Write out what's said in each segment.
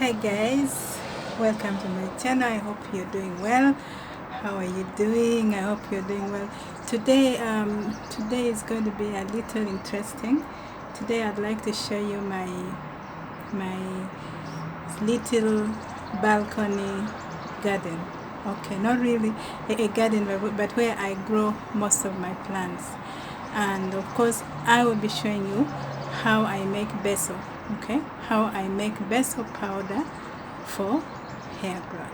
Hi guys, welcome to my channel. I hope you're doing well. How are you doing? I hope you're doing well. Today is going to be a little interesting. Today I'd like to show you my little balcony garden. Okay, not really a garden, but where I grow most of my plants. And of course I will be showing you how I make basil. Okay, how I make basil powder for hair growth.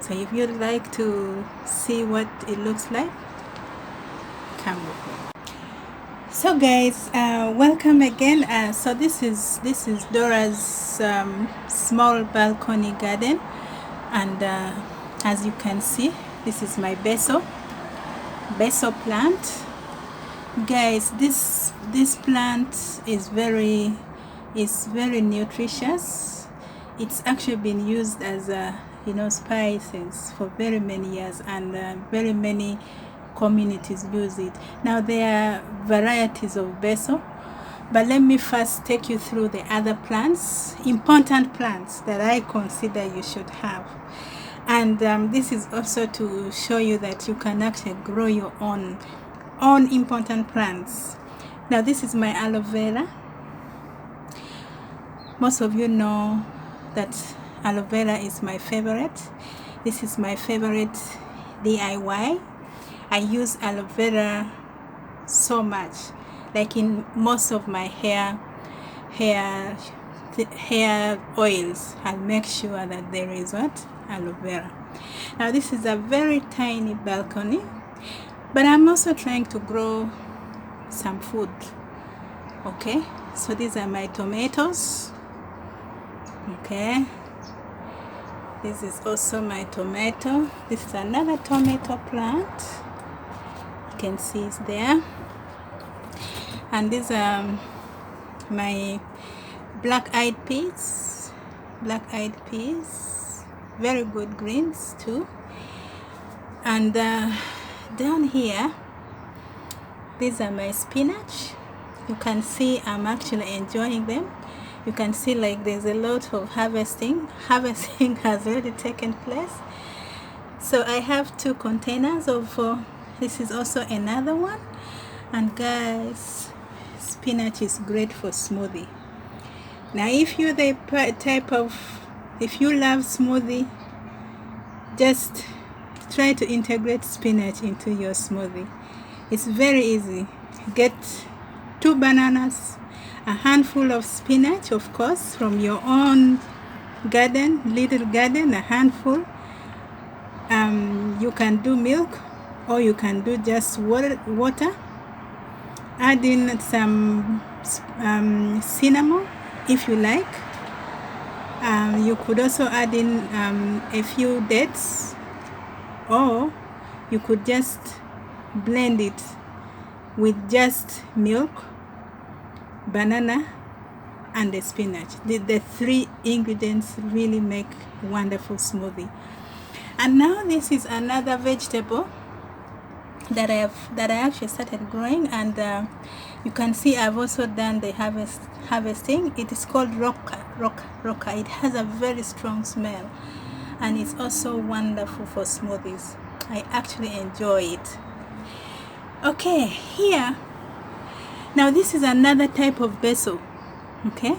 So if you'd like to see what it looks like, come with me. So guys, welcome again. So this is Dora's small balcony garden, and as you can see, this is my basil plant. Guys, this plant is very nutritious. It's actually been used as spices for very many years, and very many communities use it. Now there are varieties of basil, but let me first take you through the other plants, important plants that I consider you should have. And this is also to show you that you can actually grow your own important plants. Now this is my aloe vera. Most of you know that aloe vera is my favorite. This is my favorite DIY. I use aloe vera so much, like in most of my hair oils. I'll make sure that there is aloe vera. Now this is a very tiny balcony, but I'm also trying to grow some food. Okay, so these are my tomatoes. Okay, this is also my tomato. This is another tomato plant. You can see it's there. And these are my black-eyed peas. Very good greens too. And down here, these are my spinach. You can see I'm actually enjoying them. You can see like there's a lot of harvesting has already taken place. So I have 2 containers of this is also another one. And guys, spinach is great for smoothie. Now if you're the if you love smoothie, just try to integrate spinach into your smoothie. It's very easy. Get 2 bananas, a handful of spinach, of course, from your own garden, little garden, a handful. You can do milk, or you can do just water. Add in some cinnamon if you like. You could also add in a few dates, or you could just blend it with just milk, banana, and the spinach. The 3 ingredients really make wonderful smoothie. And now this is another vegetable that I actually started growing, and you can see I've also done the harvesting. It is called roca. It has a very strong smell, and it's also wonderful for smoothies. I actually enjoy it. Okay, here now this is another type of basil. Okay,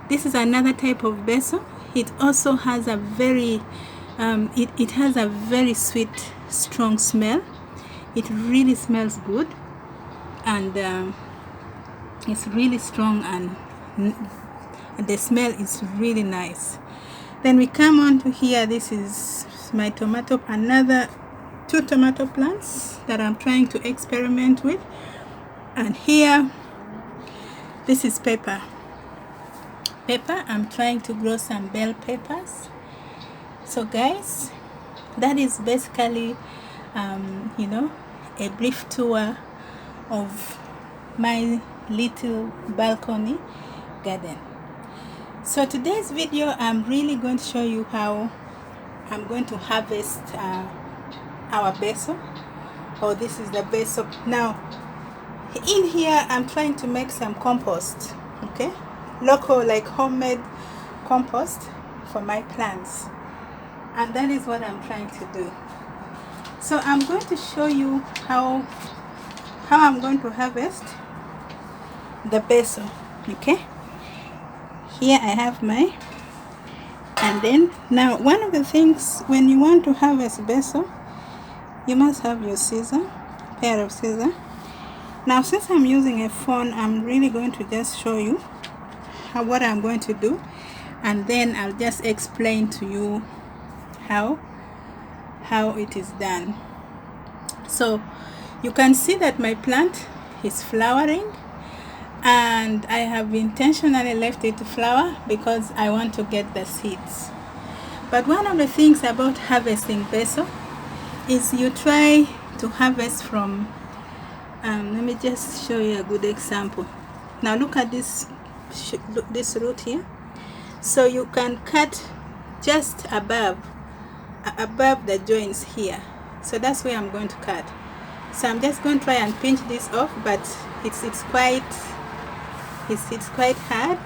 this is another type of basil. It also has a very it has a very sweet, strong smell. It really smells good, and it's really strong, and the smell is really nice. Then we come on to here. This is my tomato, another 2 tomato plants that I'm trying to experiment with. And here, this is pepper. I'm trying to grow some bell peppers. So guys, that is basically a brief tour of my little balcony garden. So today's video, I'm really going to show you how I'm going to harvest our basil. Oh, this is the basil. Now in here I'm trying to make some compost. Okay, local, like homemade compost for my plants, and that is what I'm trying to do. So I'm going to show you how I'm going to harvest the basil. Okay, here I have my, and then now one of the things when you want to harvest basil, you must have your scissor, pair of scissors. Now since I'm using a phone, I'm really going to just show you what I'm going to do, and then I'll just explain to you how it is done. So you can see that my plant is flowering, and I have intentionally left it to flower because I want to get the seeds. But one of the things about harvesting basil is you try to harvest from let me just show you a good example. Now look at this root here. So you can cut just above the joints here. So that's where I'm going to cut. So I'm just going to try and pinch this off, but it's quite hard.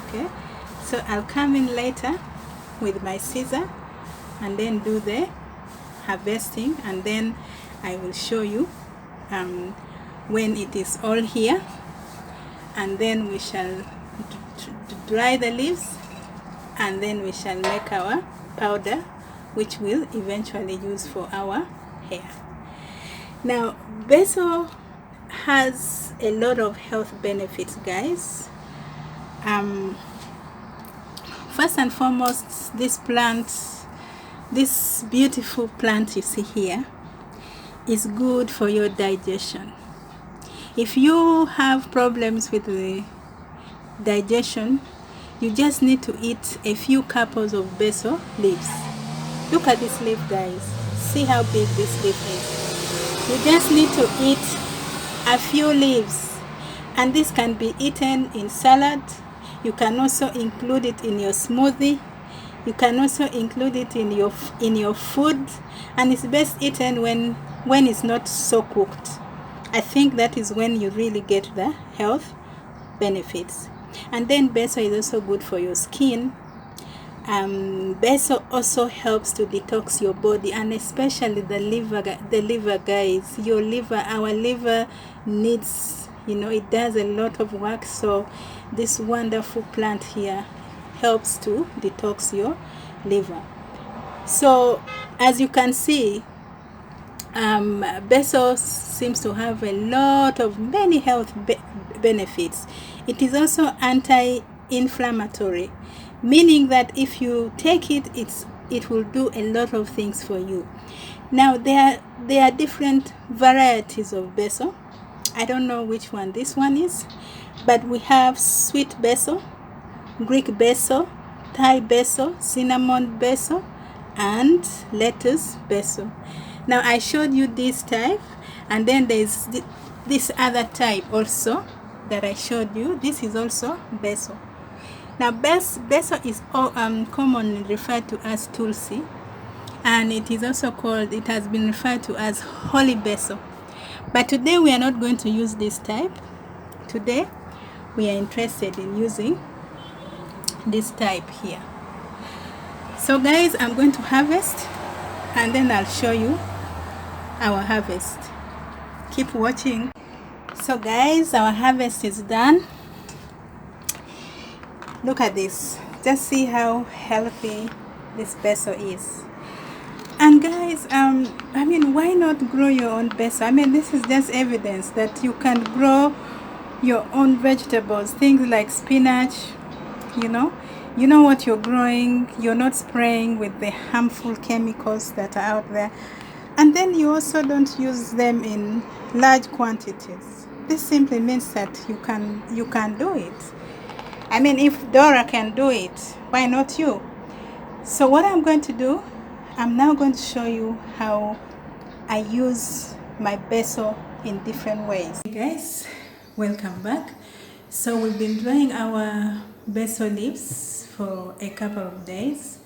Okay, so I'll come in later with my scissor and then do the harvesting, and then I will show you when it is all here, and then we shall dry the leaves, and then we shall make our powder, which we'll eventually use for our hair. Now basil has a lot of health benefits, guys. First and foremost, this beautiful plant you see here is good for your digestion. If you have problems with the digestion, you just need to eat a few couples of basil leaves. Look at this leaf, guys. See how big this leaf is. You just need to eat a few leaves, and this can be eaten in salad. You can also include it in your smoothie. You can also include it in your food, and it's best eaten when it's not so cooked. I think that is when you really get the health benefits. And then basil is also good for your skin. Basil also helps to detox your body, and especially the liver, guys. Our liver needs, it does a lot of work. So this wonderful plant here helps to detox your liver. So as you can see, basil seems to have a lot of many health benefits. It is also anti-inflammatory, meaning that if you take it, it will do a lot of things for you. Now there are different varieties of basil. I don't know which one this one is, but we have sweet basil, Greek basil, Thai basil, cinnamon basil, and lettuce basil. Now I showed you this type, and then there's this other type also that I showed you. This is also basil. Now basil is commonly referred to as tulsi, and it has been referred to as holy basil. But today we are not going to use this type. Today we are interested in using this type here. So guys, I'm going to harvest, and then I'll show you our harvest. Keep watching. So guys, our harvest is done. Look at this. Just see how healthy this basil is. And guys, I mean, why not grow your own basil? I mean, this is just evidence that you can grow your own vegetables, things like spinach. You know what you're growing. You're not spraying with the harmful chemicals that are out there, and then you also don't use them in large quantities. This simply means that you can do it. I mean, if Dora can do it, why not you? So what I'm going to do, I'm now going to show you how I use my basil in different ways. Hey guys, welcome back. So we've been drying our basil leaves for a couple of days,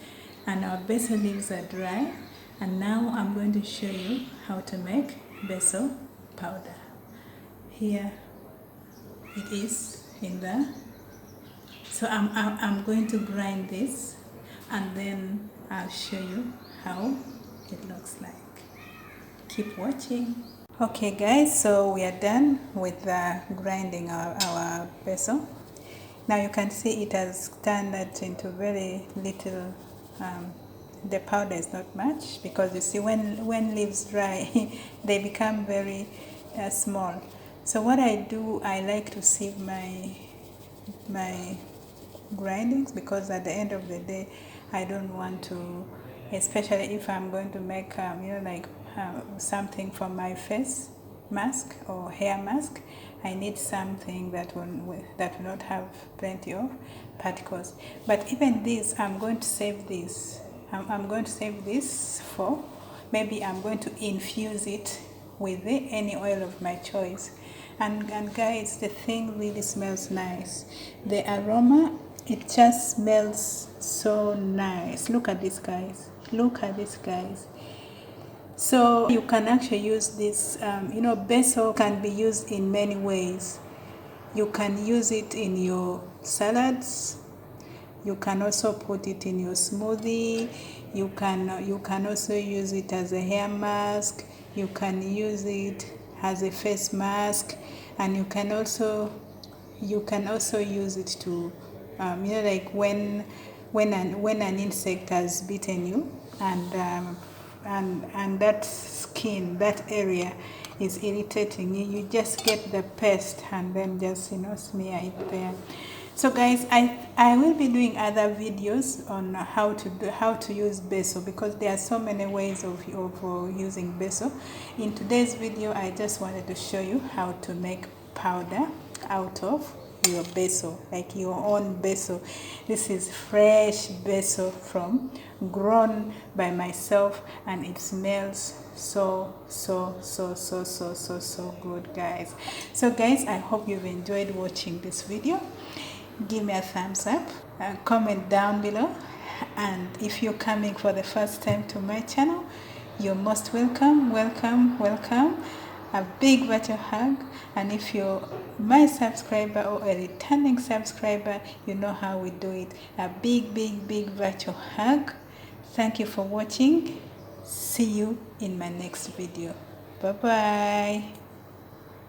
and our basil leaves are dry, and now I'm going to show you how to make basil powder. Here it is in there. So I'm going to grind this and then I'll show you how it looks like. Keep watching. Okay guys, so we are done with grinding our basil. Now you can see it has turned it into very little, the powder is not much, because you see when leaves dry they become very small. So what I do, I like to sieve my grindings, because at the end of the day I don't want to, especially if I'm going to make something for my face mask or hair mask, I need something that will not have plenty of particles. But even this, I'm going to save this. I'm going to save this for, maybe I'm going to infuse it with any oil of my choice. And guys, the thing really smells nice. The aroma, it just smells so nice. Look at this, guys. Look at this, guys. So you can actually use this, basil can be used in many ways. You can use it in your salads. You can also put it in your smoothie. You can also use it as a hair mask. You can use it as a face mask, and you can also use it to, like when an insect has bitten you, and that skin, that area is irritating you, you just get the paste and then just smear it there. So guys, I will be doing other videos on how to use basil, because there are so many ways of using basil. In today's video, I just wanted to show you how to make powder out of your basil, like your own basil. This is fresh basil grown by myself, and it smells so good, guys. So guys, I hope you've enjoyed watching this video. Give me a thumbs up, comment down below, and if you're coming for the first time to my channel, you're most welcome. A big virtual hug. And if you're my subscriber or a returning subscriber, you know how we do it. A big virtual hug. Thank you for watching. See you in my next video. Bye bye.